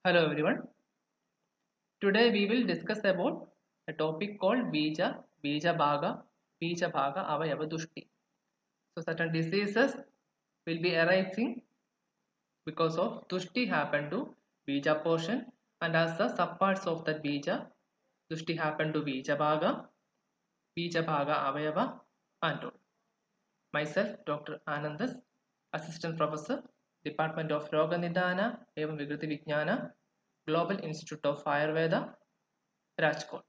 Hello everyone. Today we will discuss about a topic called Bija Bhaga, Avayava Dushti. So certain diseases will be arising because of Dushti happen to Bija portion, and as the subparts of that Bija, Dushti happen to Bija Bhaga Avayava and all. Myself, Dr. Anandas, Assistant Professor, Department of Roga Nidana Evam Vikriti Vijnana, Global Institute of Ayurveda, Rajkot.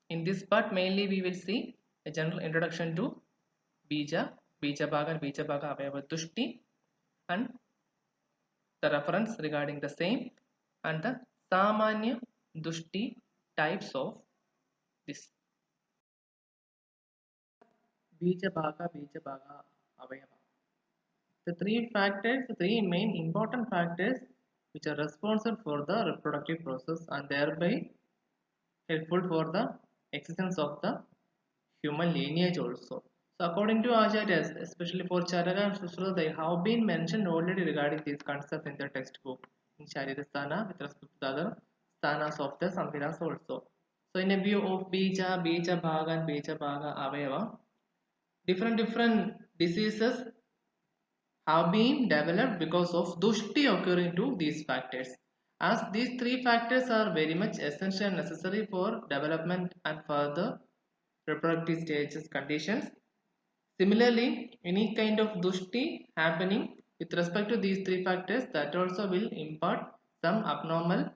In this part, mainly we will see a general introduction to Bija, Bija Bhaga and Bija Bhaga Avayava Dushti, and the reference regarding the same, and the Samanya Dushti types of this. Bija Bhaga Avayava. The three main important factors which are responsible for the reproductive process and thereby helpful for the existence of the human lineage also. So according to Acharyas, especially for Charaka and Susruta, they have been mentioned already regarding these concepts in the textbook in Sharirasthana with respect to the other sthanas of the Samhitas also. So in a view of Bija Bhaga and Bija Bhaga Avayava, different diseases have been developed because of dushti occurring to these factors. As these three factors are very much essential and necessary for development and further reproductive stages conditions. Similarly, any kind of dushti happening with respect to these three factors that also will impart some abnormal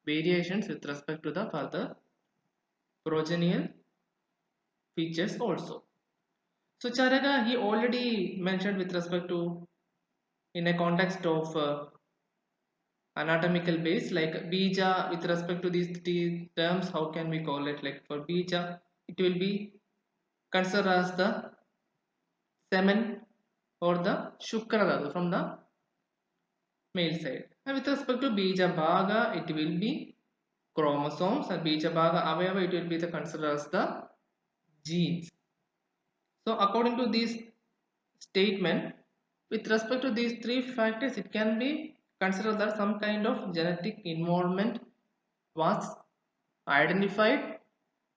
variations with respect to the further progenial features also. So Charaka, he already mentioned with respect to in a context of anatomical base like bija with respect to these three terms, how can we call it? Like for bija it will be considered as the semen or the shukra dhatu from the male side, and with respect to bija bhaga it will be chromosomes, and bija bhaga avayava it will be the considered as the genes. So according to this statement, with respect to these three factors, it can be considered that some kind of genetic involvement was identified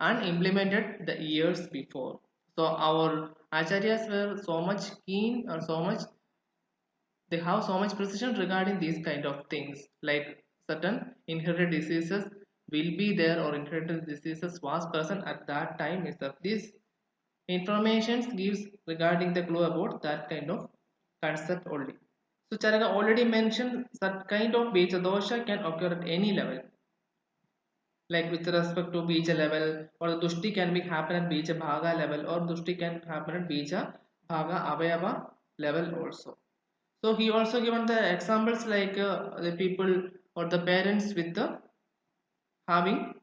and implemented the years before. So our acharyas were so much keen or so much, they have so much precision regarding these kind of things, like certain inherited diseases will be there or inherited diseases was present at that time itself. This information gives regarding the clue about that kind of concept only. So Charaka already mentioned that kind of bija dosha can occur at any level, like with respect to bija level, or the dushti can be happen at bija bhaga level, or dushti can happen at bija bhaga avayava level also. So he also given the examples like the people or the parents with the having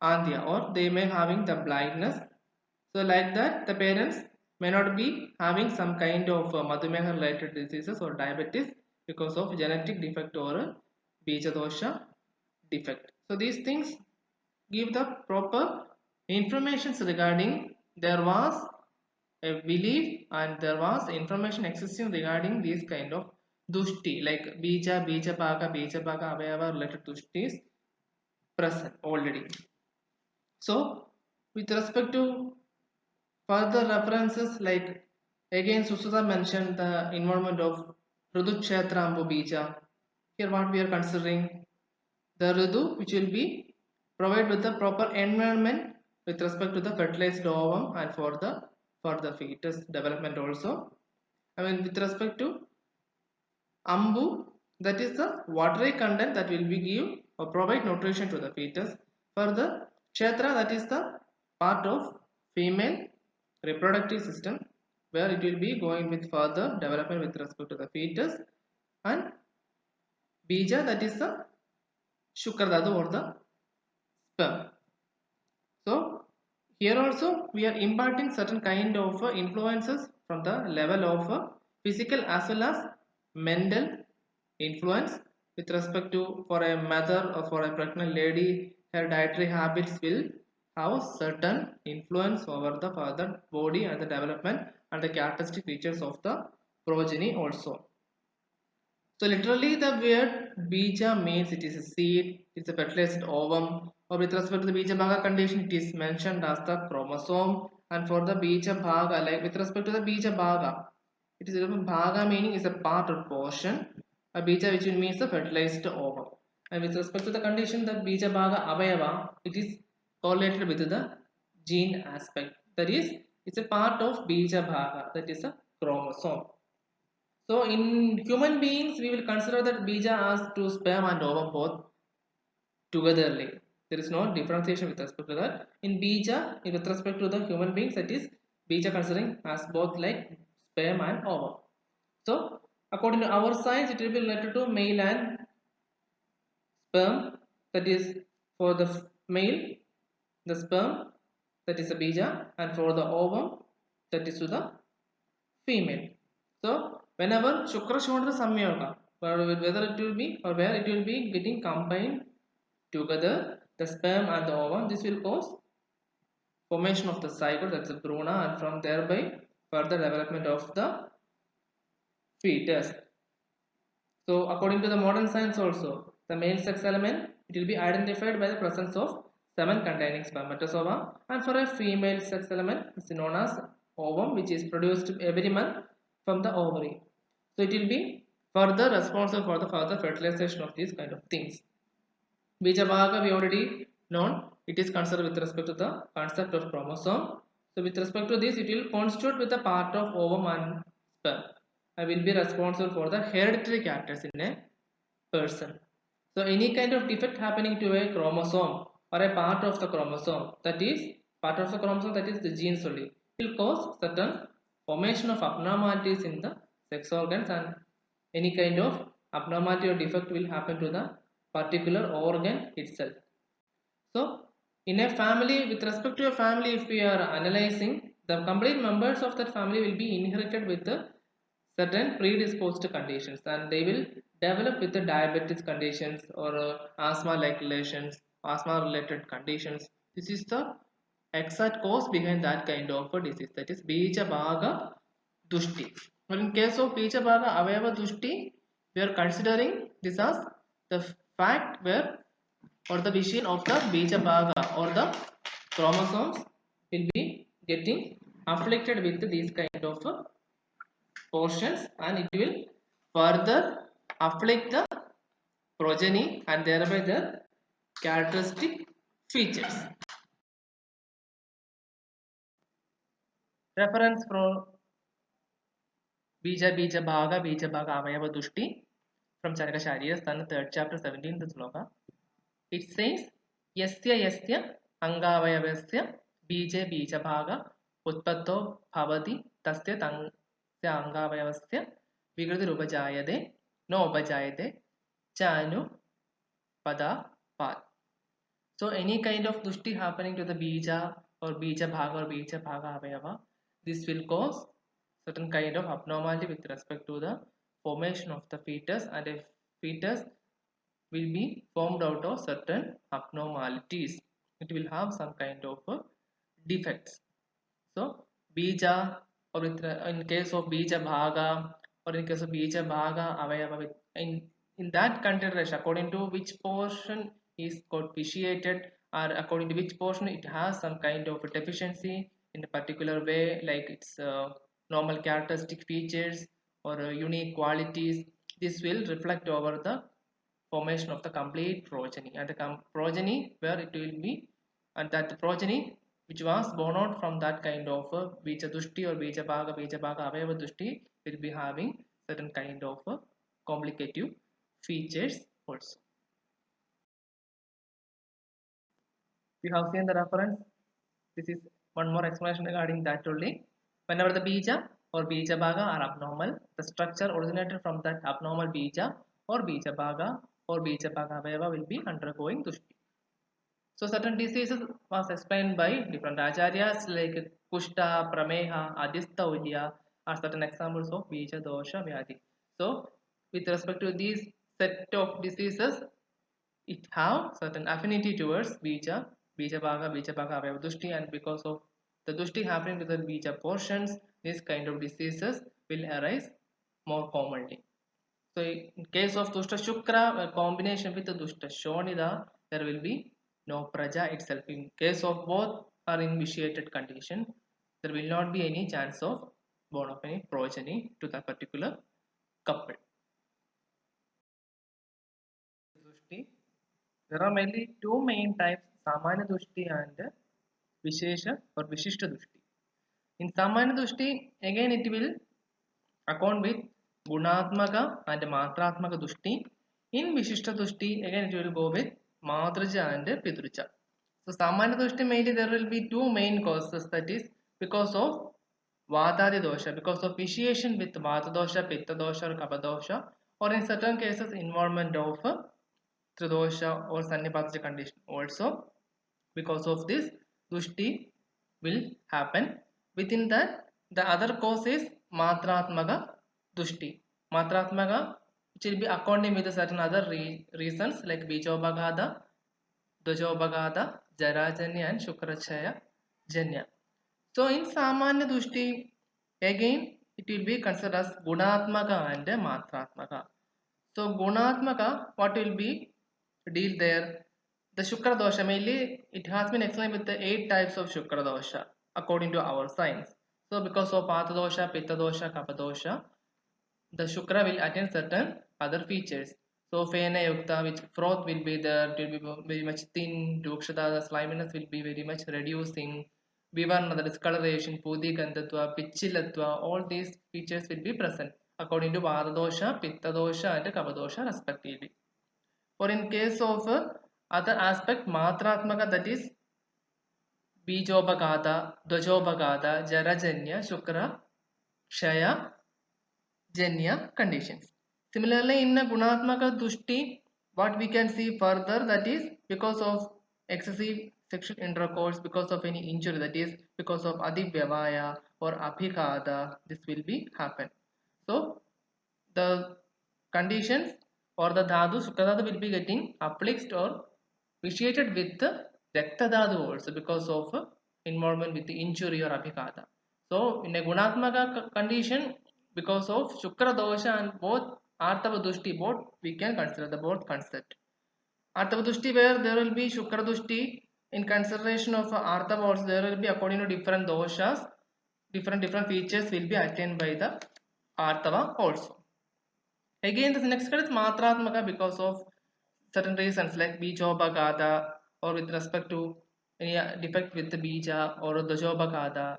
andhya, or they may having the blindness. So like that the parents may not be having some kind of madhumeha related diseases or diabetes because of genetic defect or bija dosha defect. So these things give the proper informations regarding there was a belief and there was information existing regarding these kind of dushti like bija bhaga avayava related dushtis present already. So with respect to further references, like again Susuda mentioned the involvement of Rudukshetra Ambu Bija. Here what we are considering the Ridu which will be provide with the proper environment with respect to the fertilized ovum and for the fetus development also. I mean with respect to Ambu, that is the watery content that will be give or provide nutrition to the fetus. Further, Kshetra, that is the part of female reproductive system where it will be going with further development with respect to the fetus, and Bija, that is the Shukradhatu or the sperm. So here also we are imparting certain kind of influences from the level of physical as well as mental influence with respect to for a mother or for a pregnant lady, her dietary habits will have certain influence over the further body and the development and the characteristic features of the progeny also. So literally the word bija means it is a seed, it's a fertilized ovum, or with respect to the bija bhaga condition, it is mentioned as the chromosome. And for the bija bhaga, like with respect to the bija bhaga, it is a bhaga meaning is a part or portion. A bija which means the fertilized ovum. And with respect to the condition, the bija bhaga avayava, it is correlated with the gene aspect. That is, it's a part of bija bhaga, that is a chromosome. So in human beings, we will consider that bija as to sperm and ovum both togetherly. There is no differentiation with respect to that. In bija, with respect to the human beings, that is bija considering as both like sperm and ovum. So according to our science, it will be related to male and sperm. That is for the male, the sperm, that is a bija, and for the ovum, that is to the female. So whenever Shukra Shundra Samyoga, whether it will be or where it will be getting combined together, the sperm and the ovum, this will cause formation of the zygote, that's the bruna, and from thereby further development of the fetus. So according to the modern science also, the male sex element, it will be identified by the presence of semen containing spermatozoa, and for a female sex element, it's known as ovum, which is produced every month from the ovary. So it will be further responsible for the further fertilization of these kind of things. Bijabhaga we already known, it is considered with respect to the concept of chromosome. So with respect to this, it will constitute with a part of ovum and sperm. I will be responsible for the hereditary characters in a person. So any kind of defect happening to a chromosome or a part of the chromosome, that is part of the chromosome, that is the genes only, will cause certain formation of abnormalities in the sex organs, and any kind of abnormality or defect will happen to the particular organ itself. So in a family, with respect to a family, if we are analyzing, the complete members of that family will be inherited with the certain predisposed conditions, and they will develop with the diabetes conditions or asthma like relations, asthma related conditions. This is the exact cause behind that kind of a disease, that is bija bhaga dushti. But in case of bija bhaga avayava dushti, we are considering this as the fact where or the vision of the bija bhaga or the chromosomes will be getting afflicted with these kind of portions, and it will further afflict the progeny and thereby the characteristic features. Reference from Bija Bhaga Avayava Dushti from Charaka Sharya, Stan, 3rd chapter, 17th sloka. It says, Yasya Yasya Angavayavasya Bija Bija Bhaga Utpato Bhavati Tasya Tasya Angavayavasya Vigrati Rupajayade No Upajayade Chanu Pada Pad. So any kind of dushti happening to the bija or bija bhaga or bija bhaga avayava, this will cause certain kind of abnormality with respect to the formation of the fetus, and a fetus will be formed out of certain abnormalities. It will have some kind of defects. So bija or in case of bija bhaga or in case of bija bhaga avayava, in that consideration, according to which portion is got vitiated or according to which portion it has some kind of a deficiency in a particular way, like its normal characteristic features or unique qualities, this will reflect over the formation of the complete progeny, and the progeny where it will be, and that progeny which was born out from that kind of bija dushti or bija bhaga avayava dushti will be having certain kind of complicative features also. We have seen the reference. This is one more explanation regarding that only. Whenever the bija or bija bhaga are abnormal, the structure originated from that abnormal bija or bija bhaga or bija bhaga avayava will be undergoing dushti. So certain diseases was explained by different acharyas like Kushta, Prameha, Adisthaulya are certain examples of Bija Dosha Vyadhi. So with respect to these set of diseases, it have certain affinity towards Bija Bhaga Avayava Dushti, and because of the Dushti happening to the Bija portions, this kind of diseases will arise more commonly. So in case of Dushta Shukra, a combination with the Dushta Shonida, there will be no Praja itself. In case of both are in vitiated condition, there will not be any chance of born of any progeny to that particular couple. Dushti. There are mainly two main types, Samanya Dushti and Vishesha or Vishishta Dushti. In Samanya Dushti, again it will account with Gunatmaka and Matratmaka Dushti. In Vishishta Dushti, again it will go with Madraja and Pidruja. So Samanya Dushti mainly there will be two main causes, that is because of Vatadi dosha, because of vitiation with Vata dosha, Pitta dosha or Kapha dosha, or in certain cases involvement of Tridosha or Sannipatja condition. Also because of this Dushti will happen. Within that, the other cause is Matratmaka Dushti. Matratmaka, which will be according with certain other reasons like Bijobagada, Dojobagada, Jarajanya and Shukrachaya Janya. So in Samanya Dushti, again it will be considered as Gunatmaka and Matratmaka. So Gunatmaka, what will be deal there? The Shukra dosha, mainly it has been explained with the 8 types of Shukra dosha according to our science. So because of Pata dosha, Pitta dosha, Kapha dosha, the Shukra will attain certain other features. So Fena Yukta, which froth will be there, it will be very much thin, Dukshata, the sliminess will be very much reducing, Vivarna, the discoloration, Pudi Gandhatva, Pichilatva, all these features will be present according to Vata dosha, Pitta dosha and Kapha dosha respectively. Or in case of other aspect, Matratmaka, that is Bijobagada, Dwajobagada, Jarajanya, Shukra, Kshaya, Janya conditions. Similarly, in a Gunatmaka Dushti, what we can see further, that is because of excessive sexual intercourse, because of any injury, that is because of Adivyavaya or Abhikada, this will be happen. So the conditions or the dhatu sukadhatu will be getting afflicted or vitiated with the raktadhatu also because of involvement with the injury or abhikata. So in a gunatmaka condition, because of shukra dosha and both artava dushti, both we can consider the both concept. Artava dushti, where there will be shukra dushti, in consideration of artava also there will be according to different doshas, different features will be attained by the artava also. Again, the next card is Matratmaka because of certain reasons like Bijobagada or with respect to any defect with the Bija or the Jobagada,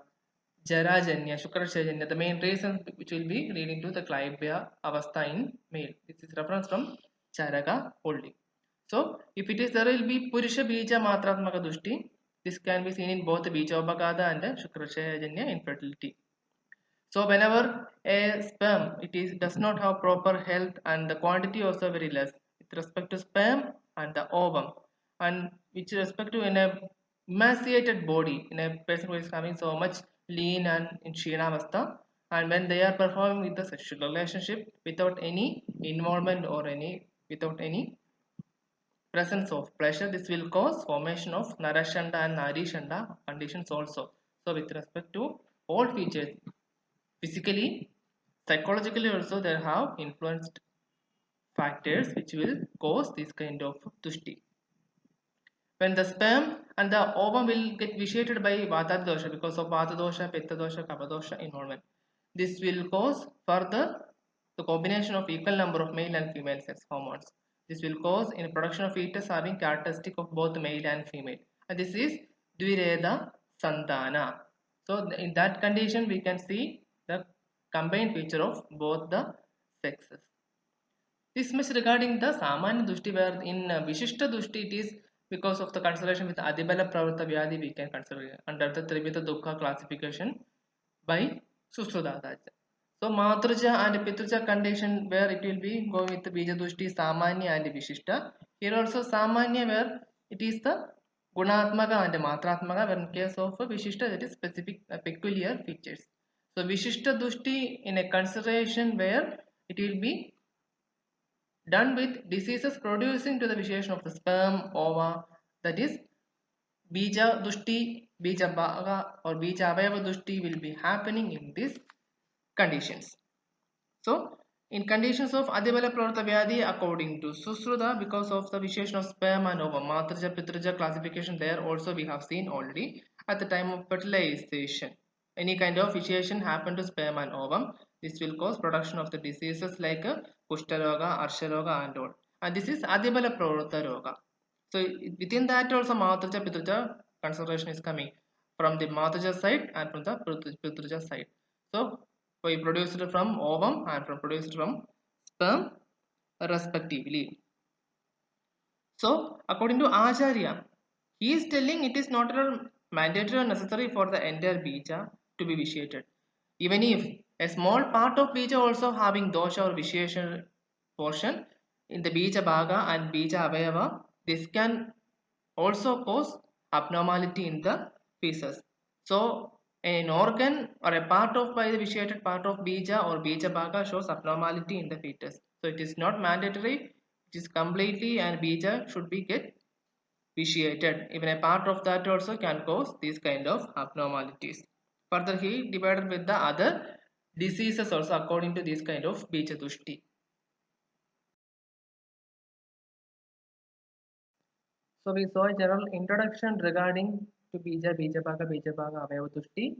Jarajanya, Shukrachajanya, the main reasons which will be leading to the Clibia Avastha in male. This is reference from Charaka holding. So, if it is there will be Purusha Bija Matratmaka Dushti. This can be seen in both Bijobagada and Shukrachajanya infertility. So whenever a sperm does not have proper health and the quantity also very less with respect to sperm and the ovum, and with respect to in a emaciated body in a person who is having so much lean and in Shinavastha, and when they are performing with the sexual relationship without any involvement or without any presence of pleasure, this will cause formation of Narashanda and Narishanda conditions also. So with respect to all features, physically, psychologically also there have influenced factors which will cause this kind of tushti. When the sperm and the ovum will get vitiated by vata dosha because of vata dosha, pitta dosha, kapha dosha involvement. This will cause further the combination of equal number of male and female sex hormones. This will cause in production of fetus having characteristic of both male and female. And this is Dvireda Santana. So in that condition we can see the combined feature of both the sexes. This much regarding the Samanya Dushti, where in Vishishta Dushti it is because of the consideration with Adibala Pravata Vyadi we can consider under the Trivita Dukha classification by Susudadaja. So Matraja and Pitruja condition where it will be going with the Bija Dushti, Samanya and Vishishta. Here also Samanya where it is the Gunatmaka and Matratmaka, where in case of Vishishta that is specific peculiar features. So Vishishta Dushti in a consideration where it will be done with diseases producing to the vitiation of the sperm, ova, that is Bija Dushti, Bija Bhaga or Bija Avayava Dushti will be happening in these conditions. So In conditions of Adibala Pravarta Vyadhi, according to Susruta, because of the vitiation of sperm and ovum, Matrija Pitrija classification there also we have seen already at the time of fertilization. Any kind of vitiation happen to sperm and ovum, this will cause production of the diseases like Kushtaroga, Arsharoga and all. And this is Adibala Pravarta Roga. So within that also Matrija Pitrija consideration is coming from the Matrija side and from the Pitrija side. So we produced from ovum and from produced from sperm respectively. So according to Acharya, he is telling it is not at all mandatory or necessary for the entire bija to be vitiated. Even if a small part of bija also having dosha or vitiation portion in the bija bhaga and bija avayava, this can also cause abnormality in the feces. So an organ or a part of by the vitiated part of bija or bija bhaga shows abnormality in the fetus. So it is not mandatory, it is completely and bija should be get vitiated. Even a part of that also can cause these kind of abnormalities. Further he divided with the other diseases also according to this kind of bija dushti. So we saw a general introduction regarding to Bija, Bija Bhaga, Avayava Dushti.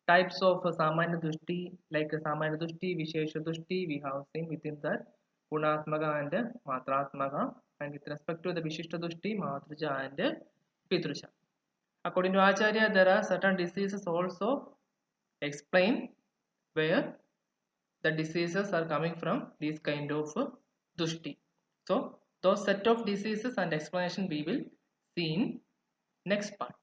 Types of Samanya Dushti, like Samanya Dushti, Vishesha Dushti, we have seen within that Gunatmaga and Matratmaga. And with respect to the Vishishta Dushti, Matrija and Pitrusha. According to Acharya, there are certain diseases also explained where the diseases are coming from these kind of Dushti. So those set of diseases and explanation we will see in next part.